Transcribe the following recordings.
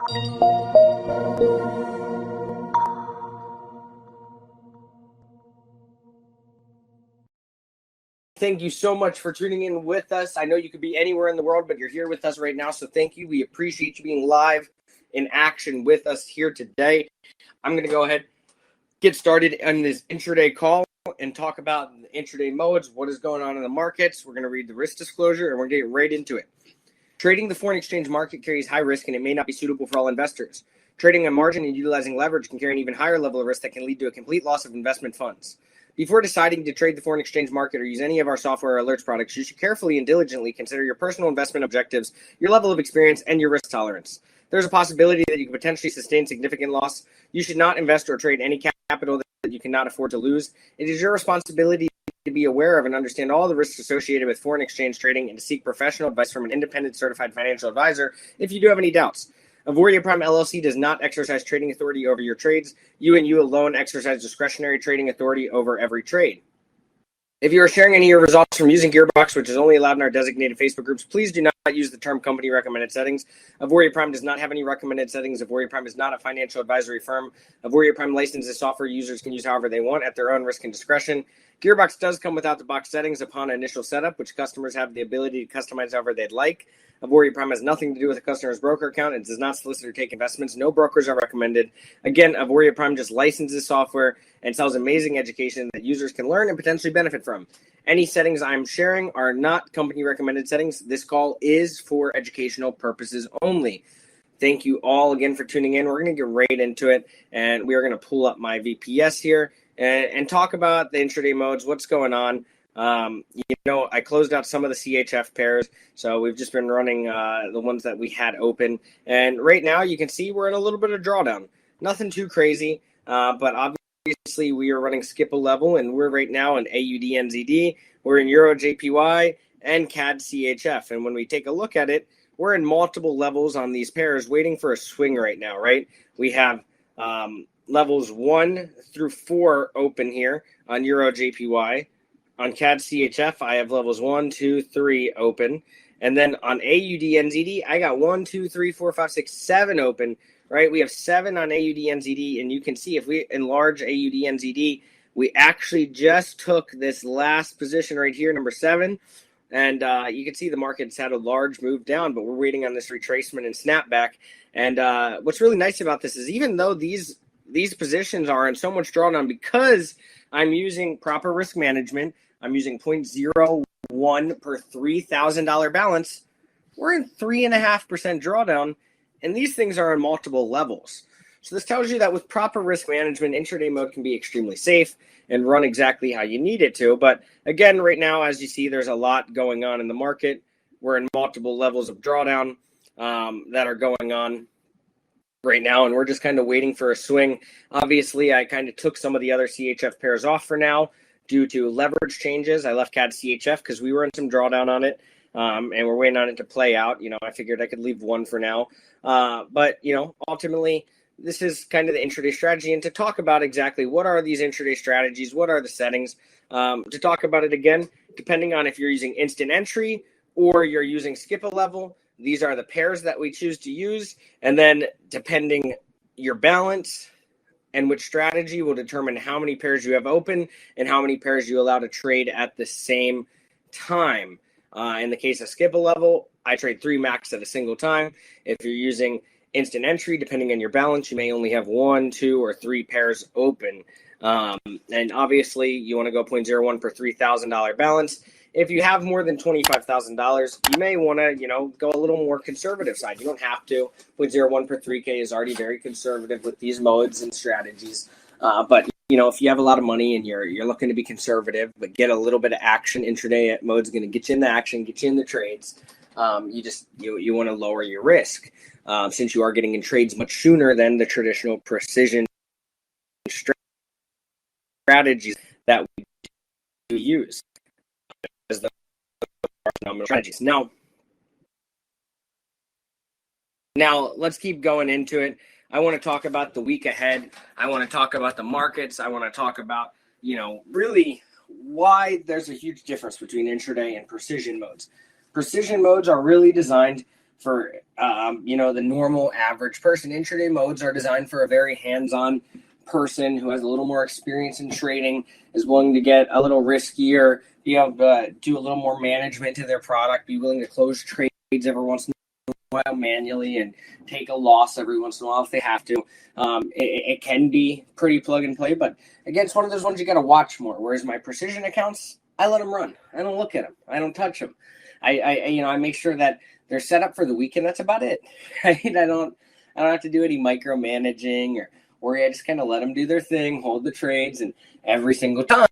Thank you so much for tuning in with us. I know you could be anywhere in the world, but you're here with us right now. So thank you. We appreciate you being live in action with us here today. I'm going to go ahead, get started on this intraday call and talk about the intraday modes, what is going on in the markets. We're going to read the risk disclosure and we're going to get right into it. Trading the foreign exchange market carries high risk and it may not be suitable for all investors. Trading a margin and utilizing leverage can carry an even higher level of risk that can lead to a complete loss of investment funds. Before deciding to trade the foreign exchange market or use any of our software or alerts products, you should carefully and diligently consider your personal investment objectives, your level of experience, and your risk tolerance. There's a possibility that you could potentially sustain significant loss. You should not invest or trade any capital that you cannot afford to lose. It is your responsibility to be aware of and understand all the risks associated with foreign exchange trading and to seek professional advice from an independent certified financial advisor if you do have any doubts. Auvoria Prime LLC does not exercise trading authority over your trades. You and you alone exercise discretionary trading authority over every trade. If you are sharing any of your results from using GearBox, which is only allowed in our designated Facebook groups, please do not use the term company recommended settings. Auvoria Prime does not have any recommended settings. Auvoria Prime is not a financial advisory firm. Auvoria Prime licenses software users can use however they want at their own risk and discretion. GearBox does come without the box settings upon initial setup, which customers have the ability to customize however they'd like. Auvoria Prime has nothing to do with a customer's broker account. It does not solicit or take investments. No brokers are recommended. Again, Auvoria Prime just licenses software and sells amazing education that users can learn and potentially benefit from. Any settings I'm sharing are not company recommended settings. This call is for educational purposes only. Thank you all again for tuning in. We're going to get right into it, and we are going to pull up my VPS here and talk about the intraday modes, what's going on. I closed out some of the CHF pairs, so we've just been running the ones that we had open. And right now, you can see we're in a little bit of drawdown. Nothing too crazy, but obviously we are running skip a level, and we're right now in AUD NZD. We're in Euro JPY and CAD CHF. And when we take a look at it, we're in multiple levels on these pairs, waiting for a swing right now, right? We have levels 1 through 4 open here on Euro JPY. On CAD CHF, I have levels 1, 2, 3 open. And then on AUD NZD, I got 1, 2, 3, 4, 5, 6, 7 open, right? We have 7 on AUD NZD. And you can see if we enlarge AUD NZD, we actually just took this last position right here, number 7. And you can see the market's had a large move down, but we're waiting on this retracement and snapback. And what's really nice about this is even though these positions are in so much drawdown, because I'm using proper risk management, I'm using 0.01 per $3,000 balance. We're in 3.5% drawdown, and these things are on multiple levels. So this tells you that with proper risk management, intraday mode can be extremely safe and run exactly how you need it to. But again, right now, as you see, there's a lot going on in the market. We're in multiple levels of drawdown that are going on right now, and we're just kind of waiting for a swing. Obviously, I kind of took some of the other CHF pairs off for now due to leverage changes. I left CAD CHF because we were in some drawdown on it, and we're waiting on it to play out. I figured I could leave one for now. But ultimately, this is kind of the intraday strategy. And to talk about exactly what are these intraday strategies, what are the settings, to talk about it again, depending on if you're using instant entry or you're using skip a level, these are the pairs that we choose to use. And then depending your balance and which strategy will determine how many pairs you have open and how many pairs you allow to trade at the same time. In the case of skip a level, I trade 3 max at a single time. If you're using instant entry, depending on your balance, you may only have 1, 2, or 3 pairs open. And obviously, you want to go 0.01 per $3,000 balance. If you have more than $25,000, you may want to, go a little more conservative side. You don't have to. 0.01 per 3K is already very conservative with these modes and strategies. But if you have a lot of money and you're looking to be conservative, but get a little bit of action, intraday mode's going to get you in the action, get you in the trades. You want to lower your risk since you are getting in trades much sooner than the traditional precision strategies that we do use as the strategies. Now let's keep going into it. I want to talk about the week ahead. I want to talk about the markets. I want to talk about, really why there's a huge difference between intraday and precision modes. Precision modes are really designed for the normal average person. Intraday modes are designed for a very hands-on person who has a little more experience in trading, is willing to get a little riskier, be able to do a little more management to their product, be willing to close trades every once in a while manually and take a loss every once in a while if they have to. It can be pretty plug and play, but again, it's one of those ones you got to watch more. Whereas my precision accounts, I let them run. I don't look at them. I don't touch them. I make sure that they're set up for the weekend. That's about it. Right? I don't have to do any micromanaging or worry. I just kind of let them do their thing, hold the trades, and every single time,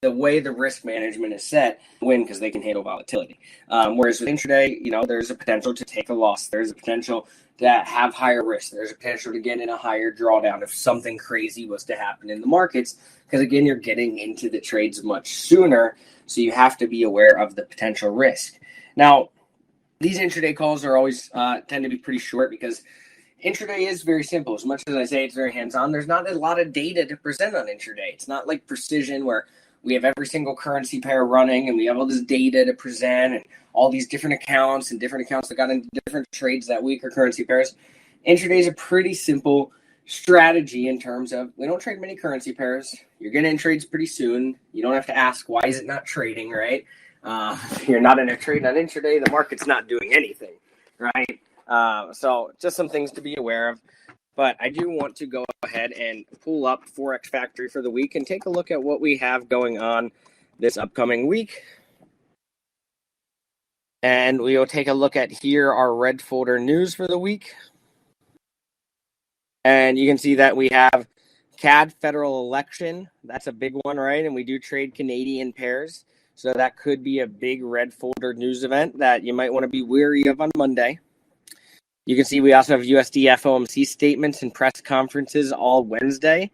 the way the risk management is set, win because they can handle volatility. Whereas with intraday, there's a potential to take a loss. There's a potential to have higher risk. There's a potential to get in a higher drawdown if something crazy was to happen in the markets. Because again, you're getting into the trades much sooner, so you have to be aware of the potential risk. Now, these intraday calls are always tend to be pretty short because intraday is very simple. As much as I say it's very hands-on, there's not a lot of data to present on intraday. It's not like precision where we have every single currency pair running and we have all this data to present and all these different accounts that got into different trades that week or currency pairs. Intraday is a pretty simple strategy in terms of we don't trade many currency pairs. You're getting in trades pretty soon. You don't have to ask, why is it not trading, right? You're not in a trade on intraday. The market's not doing anything, right? So just some things to be aware of. But I do want to go ahead and pull up Forex Factory for the week and take a look at what we have going on this upcoming week. And we will take a look at here our red folder news for the week. And you can see that we have CAD federal election. That's a big one, right? And we do trade Canadian pairs. So that could be a big red folder news event that you might want to be wary of on Monday. You can see we also have USD FOMC statements and press conferences all Wednesday.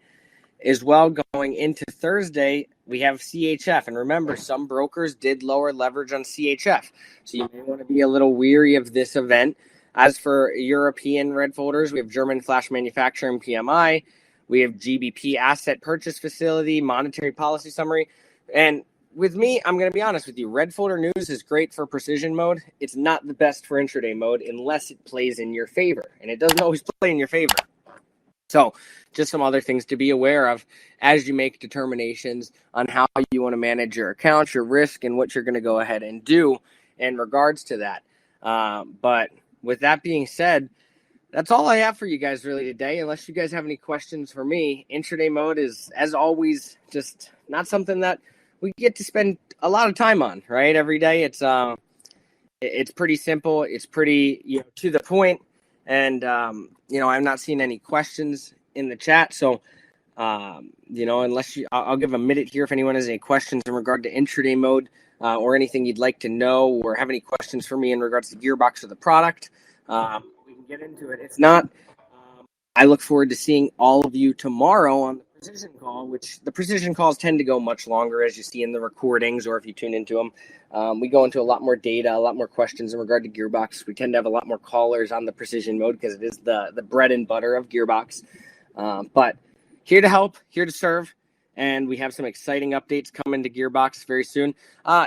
As well, going into Thursday, we have CHF. And remember, some brokers did lower leverage on CHF. So you may want to be a little weary of this event. As for European red folders, we have German flash manufacturing PMI. We have GBP asset purchase facility, monetary policy summary. And with me, I'm going to be honest with you. Red folder news is great for precision mode. It's not the best for intraday mode unless it plays in your favor. And it doesn't always play in your favor. So just some other things to be aware of as you make determinations on how you want to manage your accounts, your risk, and what you're going to go ahead and do in regards to that. But with that being said, that's all I have for you guys really today. Unless you guys have any questions for me, intraday mode is, as always, just not something that we get to spend a lot of time on, right? Every day. It's pretty simple. It's pretty to the point. And, I'm not seeing any questions in the chat. So, unless I'll give a minute here if anyone has any questions in regard to intraday mode or anything you'd like to know or have any questions for me in regards to GearBox or the product. We can get into it. If not, I look forward to seeing all of you tomorrow on the precision call, which the precision calls tend to go much longer, as you see in the recordings or if you tune into them. We go into a lot more data, a lot more questions in regard to GearBox. We tend to have a lot more callers on the precision mode because it is the bread and butter of GearBox. But here to help, here to serve, and we have some exciting updates coming to GearBox very soon.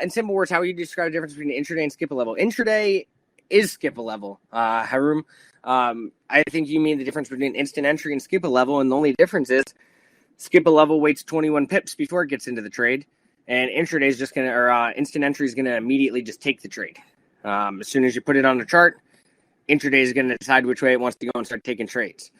In simple words, how would you describe the difference between intraday and skip a level? Intraday is skip a level, Haroon. I think you mean the difference between instant entry and skip a level, and the only difference is skip a level waits 21 pips before it gets into the trade, and intraday is instant entry is gonna immediately just take the trade. As soon as you put it on the chart, intraday is gonna decide which way it wants to go and start taking trades.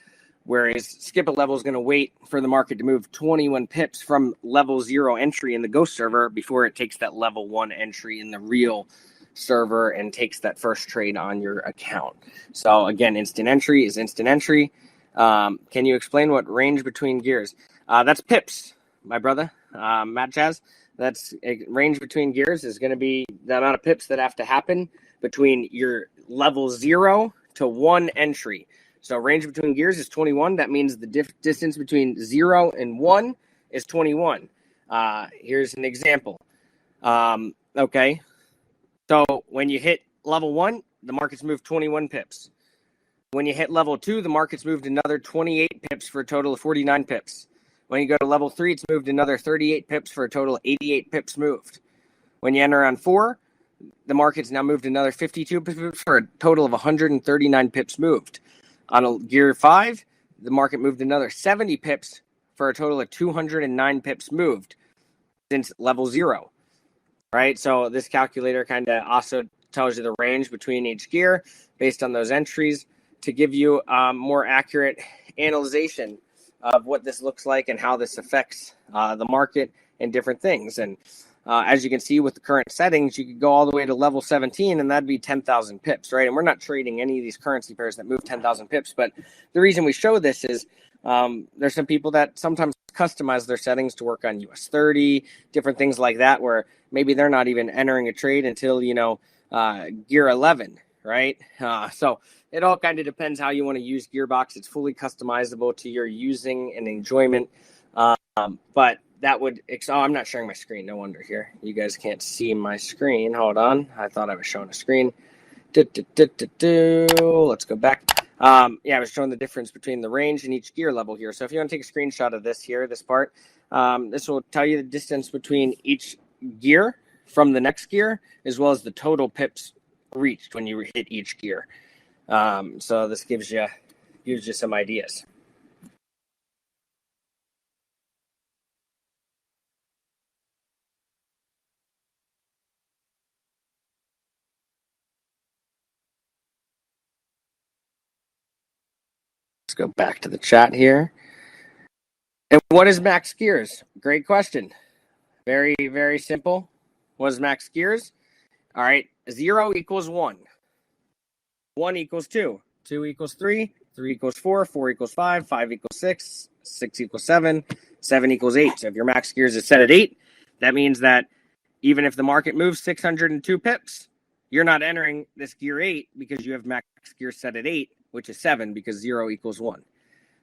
Whereas skip a level is gonna wait for the market to move 21 pips from level 0 entry in the Ghost server before it takes that level 1 entry in the real server and takes that first trade on your account. So again, instant entry is instant entry. Can you explain what range between gears? That's pips, my brother, Matt Chaz. That's a range between gears is going to be the amount of pips that have to happen between your level 0 to 1 entry. So range between gears is 21. That means the distance between 0 and 1 is 21. Here's an example. Okay. So when you hit level 1, the market's moved 21 pips. When you hit level 2, the market's moved another 28 pips for a total of 49 pips. When you go to level 3, it's moved another 38 pips for a total of 88 pips moved. When you enter on 4, the market's now moved another 52 pips for a total of 139 pips moved. On a Gear 5, the market moved another 70 pips for a total of 209 pips moved since level 0, right? So this calculator kind of also tells you the range between each gear based on those entries to give you more accurate analyzation of what this looks like and how this affects the market and different things. And as you can see with the current settings, you could go all the way to level 17 and that'd be 10,000 pips, right? And we're not trading any of these currency pairs that move 10,000 pips. But the reason we show this is there's some people that sometimes customize their settings to work on US 30, different things like that, where maybe they're not even entering a trade until, Gear 11, right? So it all kind of depends how you want to use GearBox. It's fully customizable to your using and enjoyment. But that would, I'm not sharing my screen. No wonder here. You guys can't see my screen. Hold on. I thought I was showing a screen. Let's go back. I was showing the difference between the range and each gear level here. So if you want to take a screenshot of this here, this part, this will tell you the distance between each gear from the next gear, as well as the total pips reached when you hit each gear. So this gives you some ideas. Let's go back to the chat here. And what is max gears? Great question. Very, very simple. What is max gears? All right, 0 equals 1. 1 equals 2. 2 equals 3. 3 equals 4. 4 equals 5. 5 equals 6. 6 equals 7. 7 equals 8. So if your max gears is set at 8, that means that even if the market moves 602 pips, you're not entering this gear 8 because you have max gears set at 8, which is 7 because 0 equals 1.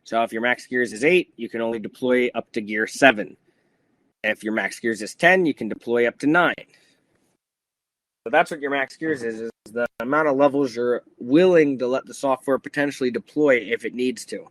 So if your max gears is 8, you can only deploy up to gear 7. If your max gears is 10, you can deploy up to 9. So that's what your max gears is the amount of levels you're willing to let the software potentially deploy if it needs to.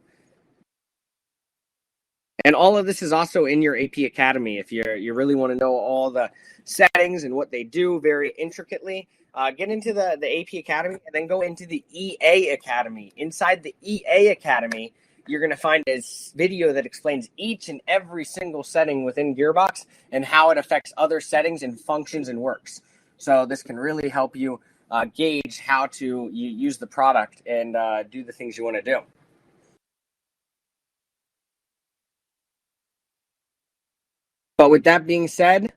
And all of this is also in your AP Academy. If you really want to know all the settings and what they do very intricately, get into the AP Academy and then go into the EA Academy. Inside the EA Academy, you're going to find a video that explains each and every single setting within GearBox and how it affects other settings and functions and works. So this can really help you gauge how to use the product and do the things you want to do. But with that being said,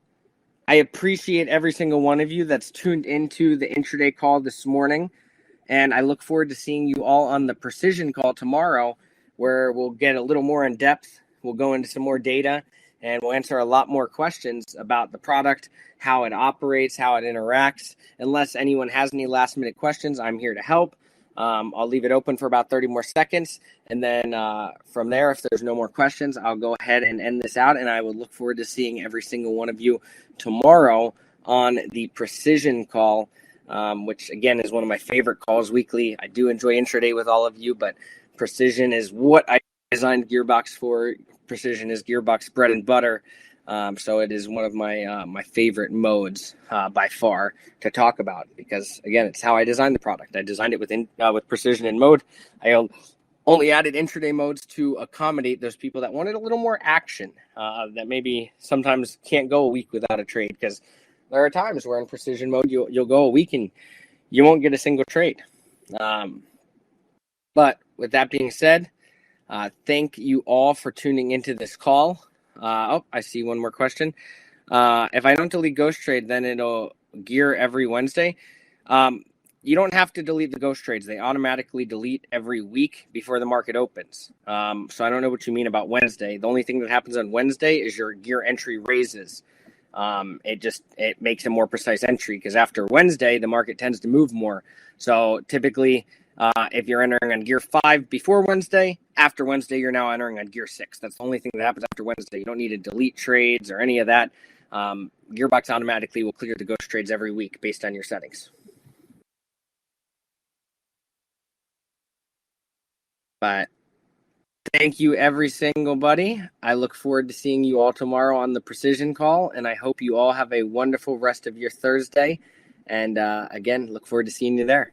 I appreciate every single one of you that's tuned into the intraday call this morning. And I look forward to seeing you all on the precision call tomorrow, where we'll get a little more in depth. We'll go into some more data and we'll answer a lot more questions about the product, how it operates, how it interacts. Unless anyone has any last minute questions, I'm here to help. I'll leave it open for about 30 more seconds. And then from there, if there's no more questions, I'll go ahead and end this out. And I will look forward to seeing every single one of you tomorrow on the precision call, which again is one of my favorite calls weekly. I do enjoy intraday with all of you, but precision is what I designed GearBox for. Precision is GearBox bread and butter. So it is one of my favorite modes by far to talk about because, again, it's how I designed the product. I designed it with precision in mode. I only added intraday modes to accommodate those people that wanted a little more action, that maybe sometimes can't go a week without a trade, because there are times where in precision mode you'll go a week and you won't get a single trade. But with that being said, thank you all for tuning into this call. I see one more question. If I don't delete Ghost Trade, then it'll gear every Wednesday. You don't have to delete the Ghost Trades. They automatically delete every week before the market opens. So I don't know what you mean about Wednesday. The only thing that happens on Wednesday is your gear entry raises. It makes a more precise entry because after Wednesday, the market tends to move more. So typically, if you're entering on Gear 5 before Wednesday, after Wednesday, you're now entering on Gear 6. That's the only thing that happens after Wednesday. You don't need to delete trades or any of that. GearBox automatically will clear the Ghost Trades every week based on your settings. But thank you, every single buddy. I look forward to seeing you all tomorrow on the Precision Call, and I hope you all have a wonderful rest of your Thursday. And again, look forward to seeing you there.